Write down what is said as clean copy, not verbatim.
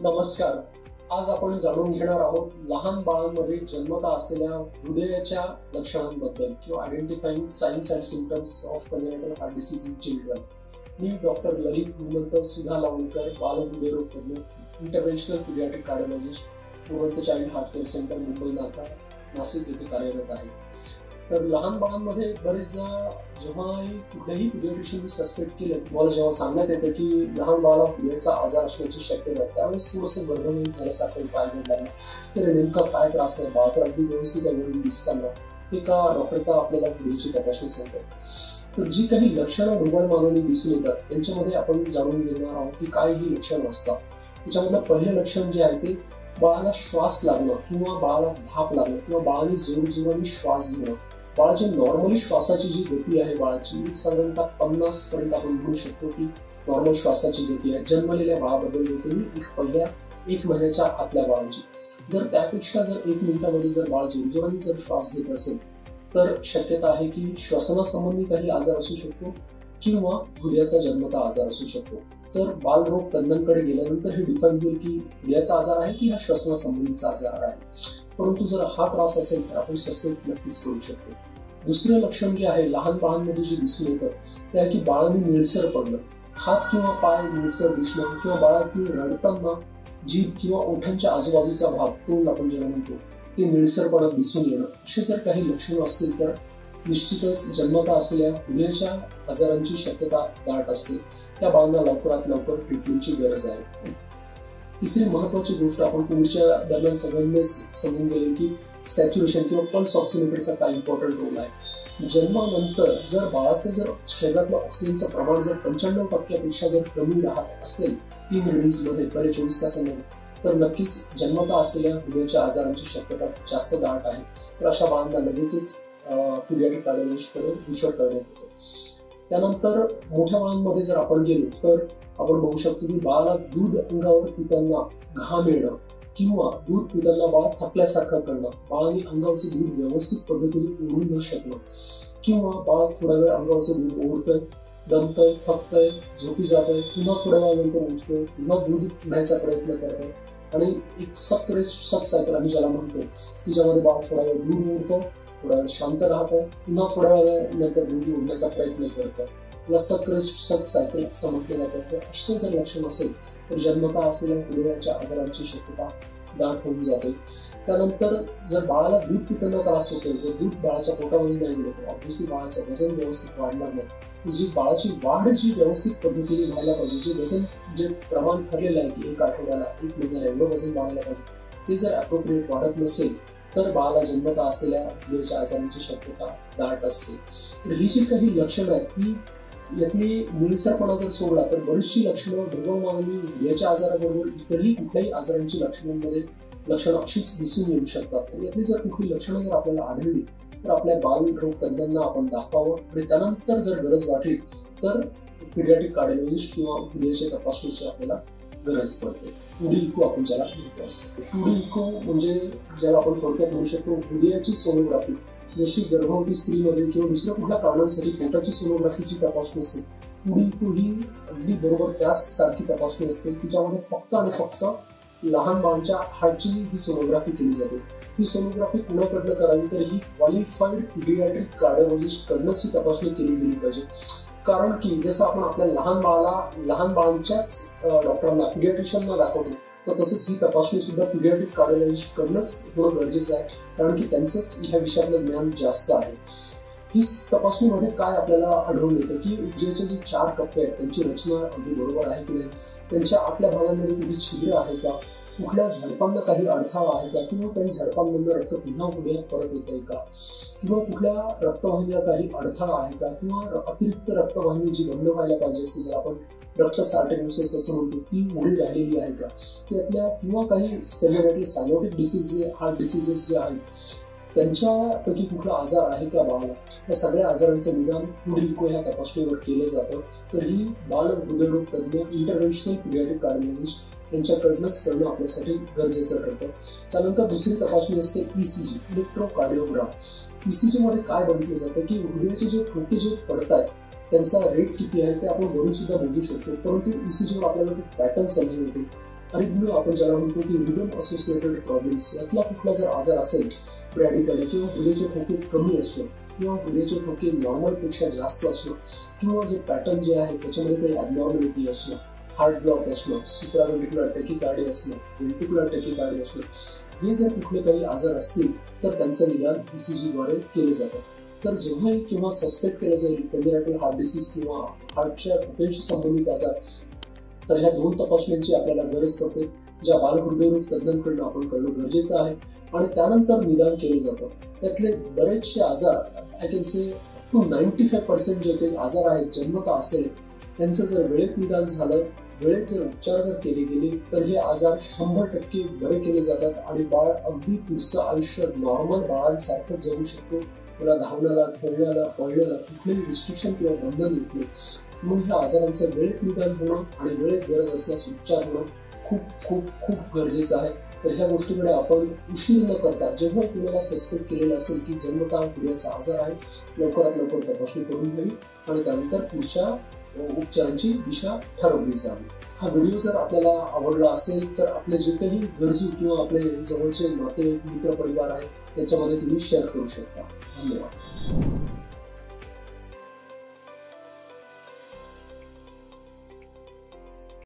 नमस्कार. आज आपण जाणून घेणार आहोत लहान बाळांमध्ये जन्मतः असलेल्या हृदयाच्या लक्षणांबद्दल किंवा identifying signs and symptoms of congenital heart disease in children. मी डॉक्टर ललित गुणवंत सुधा लावणकर, बालहृदयरोग तज्ञ, interventional paediatric cardiologist, Gunwant child heart care centre, Mumbai Naka, Nashik येथे कार्यरत आहे. तर लहान बाळांमध्ये बरेचदा जेव्हा कुठल्याही पिडियाट्रिशियननी सस्पेक्ट केलं, तुम्हाला जेव्हा सांगण्यात येतं की लहान बाळाला हृदयाचा आजार असण्याची शक्यता आहे, त्यावेळेस थोडंसं गडबड झाल्यासारखं पाहायला लागलं. तर नेमका काय त्रास आहे, बाळ तर अगदी व्यवस्थित आहे दिसताना, एका डॉक्टर का आपल्याला हृदयाची तपासणी सांगतात. तर जी काही लक्षणं रुग्णमानाने दिसून येतात त्यांच्यामध्ये आपण जाणून घेणार आहोत की काय ही लक्षणं असतात. त्याच्यामधलं पहिलं लक्षण जे आहे ते बाळाला श्वास लागणं किंवा बाळाला धाप लागणं किंवा बाळाने जोरजोराने श्वास घेणं. बाळाची नॉर्मली श्वासाची जी गती आहे बाळाची एक साधारणतः 50 पर्यंत आपण म्हणू शकतो की नॉर्मल श्वासाची गती आहे. जन्मलेल्या बाळाबद्दल बोलतो मी, पहिल्या 1 महिन्याच्या आतल्या बाळाची. जर त्यापेक्षा 1 मिनिटामध्ये जर बाळ जोरजोराने जर श्वास घेत असेल तर शक्यता आहे की श्वसनासंबंधी काही आजार असू शकतो किंवा हृदयाचा जन्मतः आजार असू शकतो. तर बालरोग तज्ञांकडे गेल्यानंतर हे डिफाईन होईल की हृदयाचा आजार आहे की हा श्वसनासंबंधीचा आजार आहे. परंतु जर हा त्रास असेल तर आपण सस्पेक्ट नक्कीच करू शकतो. दुसरं लक्षण जे आहे लहान बाळांमध्ये जे दिसून येतं ते आहे की बाळाने निळसर पडणं, हात किंवा पाय निळसर दिसणं किंवा बाळाने रडताना जीभ किंवा ओठांच्या आजूबाजूचा भाग, तोंड आपण ज्याला म्हणतो, ते निळसरपणा दिसून येणं. असे जर काही लक्षणं असतील तर निश्चितच जन्मतः असलेल्या हृदयाच्या आजारांची शक्यता दाट असते. त्या बाळांना लवकरात लवकर ट्रीटमेंटची गरज आहे. तिसरी महत्वाची गोष्ट आपण कोविडच्या दरम्यान सगळ्यांनीच समजून गेले की सॅच्युरेशन किंवा पल्स ऑक्सिमीटरचा काय इम्पॉर्टंट रोल आहे. जन्मानंतर जर बाळाचं शरीरातलं ऑक्सिजनचं प्रमाण जर 95% जर कमी राहत असेल 3 रिडिंग्समध्ये पहिले 24 तासांमध्ये, तर नक्कीच जन्मतः असलेल्या हृदयाच्या आजारांची शक्यता जास्त दाट आहे. तर अशा बाळांना लगेचच पीडियाट्रिक कार्डिओलॉजिस्टकडे रिफर करण्यात येतं. त्यानंतर मोठ्या बाळांमध्ये जर आपण गेलो तर आपण बघू शकतो की बाळाला दूध अंगावर पिताना घाम येणं किंवा दूध पिताना बाळ थकल्यासारखं करणं, बाळाने अंगावरचं दूध व्यवस्थित पद्धतीने ओढू न शकणं किंवा बाळ थोडा वेळ अंगावरचं दूध ओढतंय, दमतंय, थकतंय, झोपी जातंय, पुन्हा थोड्या वेळानंतर उठतंय, पुन्हा दूध पिण्याचा प्रयत्न करतंय आणि एक सक रेस्ट सक सायकल आम्ही ज्याला म्हणतो की ज्यामध्ये बाळ थोडा वेळ दूध ओढतं, थोडा वेळ शांत राहतंय, पुन्हा थोड्या वेळानंतर दूध ओढण्याचा प्रयत्न करतंय. सक रेस्ट सक सायकल असं म्हटलं जातं. असे जर लक्षण असेल तर जन्मतः असलेल्या हृदयाच्या आजारांची शक्यता दाट होऊन जाते. त्यानंतर जर बाळाला दूध पिताना त्रास होतोय, जर दूध बाळाच्या पोटामध्ये नाही गेलं तर ऑब्व्हियसली बाळाचं वजन व्यवस्थित वाढणार नाही. जी बाळाची वाढ जी व्यवस्थित पद्धतीने व्हायला पाहिजे, जे वजन जे प्रमाण ठरलेलं आहे की 1 आठवड्याला 1 महिन्याला एवढं वजन वाढायला पाहिजे, ते जर अप्रोप्रिएट वाढत नसेल तर बाळाला जन्मतः असलेल्या हृदयाच्या आजारांची शक्यता दाट असते. तर ही जी काही लक्षणं आहेत ही यातली निळसरपणा जर सोडला तर बरीचशी लक्षणं दुर्गमानाने हृदयाच्या आजाराबरोबर इतरही कुठल्याही आजारांची लक्षणं अशीच दिसून येऊ शकतात. तर यातली जर कुठली लक्षणं जर आपल्याला आढळली तर आपल्या बालरोग तज्ञांना आपण दाखवावं आणि त्यानंतर जर गरज वाटली तर पीडियाट्रिक कार्डिओलॉजिस्ट किंवा हृदयाच्या तपासणीची आपल्याला गरज पडते. 2D इको आपण ज्याला म्हणतो असं. 2D इको म्हणजे ज्याला आपण थोडक्यात म्हणू शकतो हृदयाची सोनोग्राफी. जशी गर्भवती स्त्रीमध्ये किंवा दुसऱ्या कुठल्या कारणांसाठी पोटाची सोनोग्राफीची तपासणी असते, 2D इको ही अगदी बरोबर त्याच सारखी तपासणी असते की ज्यामध्ये फक्त आणि फक्त लहान बाळांच्या हार्टची ही सोनोग्राफी केली जाते. ही सोनोग्राफी कुणाकडनं करावी तर ही क्वालिफाईड पीडियाट्रिक कार्डिओलॉजिस्ट कडनंच ही तपासणी केली गेली पाहिजे. कारण की जसं आपण आपल्या लहान बाळांच्याच डॉक्टरांना पीडियाट्रिशियनना दाखवतो, तर तसंच ही तपासणी सुद्धा पीडियाट्रिक कार्डिओलॉजिस्ट कडनंच होणं गरजेचं आहे. कारण की त्यांचंच ह्या विषयातलं ज्ञान जास्त आहे. ही तपासणीमध्ये काय आपल्याला आढळून येतं की हृदयाचे जे 4 कप्पे आहेत त्यांची रचना अगदी बरोबर आहे की नाही, त्यांच्या आतल्या भागांमध्ये कुठे छिद्र आहे का, कुठल्या झडपांना काही अडथळा आहे का किंवा काही झडपांमधलं रक्त पुन्हा हृदयात परत येत आहे का किंवा कुठल्या रक्तवाहिनीला काही अडथळा आहे का किंवा अतिरिक्त रक्तवाहिनी जी बंद व्हायला पाहिजे असते ज्याला आपण रक्तसार्टेरियोसिस असं म्हणतो ती उडी राहिलेली आहे का, त्यातल्या किंवा काही सायनोटिक डिसीज जे हार्ट डिसीजेस जे आहेत त्यांच्यापैकी कुठला आजार आहे का बाळाला, या सगळ्या आजारांचं निदान 2D इको ह्या तपासणीवर केलं जातं. तर ही बाल हृदयरोग तज्ञ इंटरव्हेन्शनल पीडियाट्रिक कार्डिओलॉजिस्ट यांच्याकडनंच करणं आपल्यासाठी गरजेचं ठरतं. त्यानंतर दुसरी तपासणी असते ECG, इलेक्ट्रोकार्डिओग्राम. ECG मध्ये काय बघितलं जातं की हृदयाचे जे ठोके जे पडत आहेत त्यांचा रेट किती आहे ते आपण वरून सुद्धा मोजू शकतो. परंतु ECG वर आपल्याला पॅटर्न समजून येतो अरिथमिया आपण ज्याला म्हणतो की रिदम असोसिएटेड प्रॉब्लेम्स, यातला कुठला जर आजार असेल ब्रॅडिकली, किंवा हृदयाचे ठोके कमी असणं किंवा हृदयाचे ठोके नॉर्मलपेक्षा जास्त असणं, किंवा जे पॅटर्न जे आहे त्याच्यामध्ये काही ॲबनॉर्मॅलिटी असणं, हार्ट ब्लॉक असणं, सुप्राव्हेंट्रिक्युलर टॅकिकार्डिया असणं, व्हेंट्रिक्युलर टॅकिकार्डिया असणं, हे जर कुठले काही आजार असतील तर त्यांचं निदान ECG द्वारे केले जातं. तर जेव्हाही किंवा सस्पेक्ट केलं जाईल कॉन्जेनिटल हार्ट डिसीज किंवा हार्टच्या ठोक्यांशी संबंधित आजार, तर ह्या 2 तपासण्यांची आपल्याला गरज पडते, ज्या बालहृदयरोग तज्ञांकडून आपण करणं गरजेचं आहे, आणि त्यानंतर निदान केलं जातं. त्यातले बरेचसे आजार, I can say up to 95% जे काही आजार आहेत जन्मतः असलेले, त्यांचं जर वेळेत निदान झालं, वेळेत जर उपचार जर केले गेले, तर हे आजार 100% बरे केले जातात आणि बाळ अगदी पुढचं आयुष्य नॉर्मल बाळांसारखं जगू शकतो. त्याला धावण्याला, खेळण्याला, पळण्याला कुठलेही रिस्ट्रिक्शन किंवा बंधन येत नाही. म्हणून ह्या आजारांचं वेळेत निदान होणं आणि वेळेत गरज असल्यास उपचार होणं खूप खूप खूप गरजेचं आहे. तर ह्या गोष्टीकडे आपण उशीर न करता, जेव्हा तुम्हाला सस्पेक्ट केलेलं असेल की जन्मतः हृदयाचा आजार आहे, लवकरात लवकर तपासणी करून घ्यावी आणि त्यानंतर पुढच्या उपचारांची दिशा ठरवली जावी. हा व्हिडिओ जर आपल्याला आवडला असेल तर आपले जे काही गरजू किंवा आपले जवळचे नाते मित्र परिवार आहेत त्याच्यामध्ये तुम्ही शेअर करू शकता. धन्यवाद.